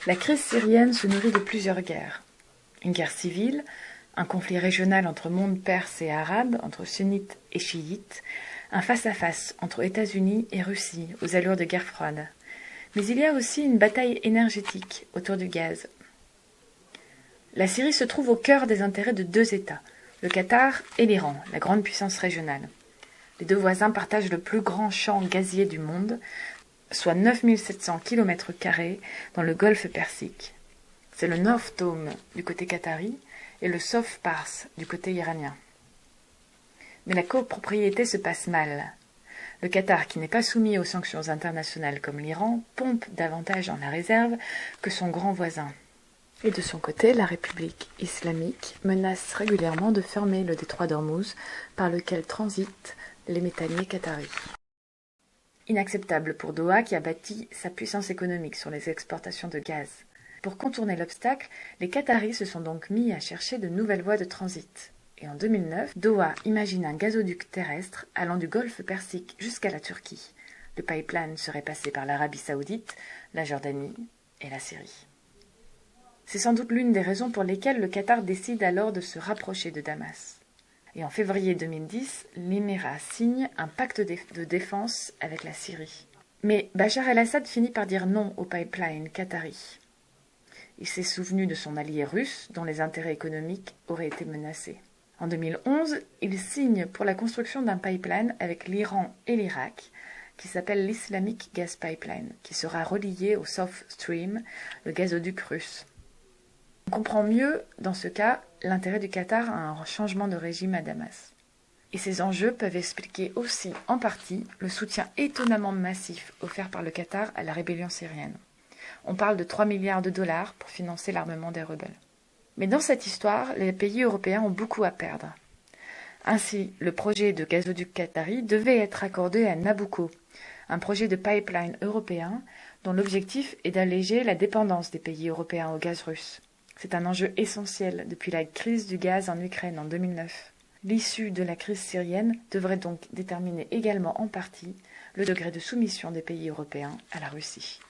La crise syrienne se nourrit de plusieurs guerres. Une guerre civile, un conflit régional entre monde perse et arabe, entre sunnites et chiites, un face-à-face entre États-Unis et Russie, aux allures de guerre froide. Mais il y a aussi une bataille énergétique autour du gaz. La Syrie se trouve au cœur des intérêts de deux États, le Qatar et l'Iran, la grande puissance régionale. Les deux voisins partagent le plus grand champ gazier du monde, soit 9700 km² dans le golfe Persique. C'est le North Dome du côté qatari et le South Pars du côté iranien. Mais la copropriété se passe mal. Le Qatar, qui n'est pas soumis aux sanctions internationales comme l'Iran, pompe davantage dans la réserve que son grand voisin. Et de son côté, la République islamique menace régulièrement de fermer le détroit d'Ormuz par lequel transitent les méthaniers qataris. Inacceptable pour Doha qui a bâti sa puissance économique sur les exportations de gaz. Pour contourner l'obstacle, les Qataris se sont donc mis à chercher de nouvelles voies de transit. Et en 2009, Doha imagine un gazoduc terrestre allant du golfe Persique jusqu'à la Turquie. Le pipeline serait passé par l'Arabie Saoudite, la Jordanie et la Syrie. C'est sans doute l'une des raisons pour lesquelles le Qatar décide alors de se rapprocher de Damas. Et en février 2010, l'Émirat signe un pacte de défense avec la Syrie. Mais Bachar el-Assad finit par dire non au pipeline qatari. Il s'est souvenu de son allié russe, dont les intérêts économiques auraient été menacés. En 2011, il signe pour la construction d'un pipeline avec l'Iran et l'Irak, qui s'appelle l'Islamic Gas Pipeline, qui sera relié au South Stream, le gazoduc russe. On comprend mieux, dans ce cas, l'intérêt du Qatar à un changement de régime à Damas. Et ces enjeux peuvent expliquer aussi, en partie, le soutien étonnamment massif offert par le Qatar à la rébellion syrienne. On parle de 3 milliards de dollars pour financer l'armement des rebelles. Mais dans cette histoire, les pays européens ont beaucoup à perdre. Ainsi, le projet de gazoduc qatari devait être accordé à Nabucco, un projet de pipeline européen dont l'objectif est d'alléger la dépendance des pays européens au gaz russe. C'est un enjeu essentiel depuis la crise du gaz en Ukraine en 2009. L'issue de la crise syrienne devrait donc déterminer également en partie le degré de soumission des pays européens à la Russie.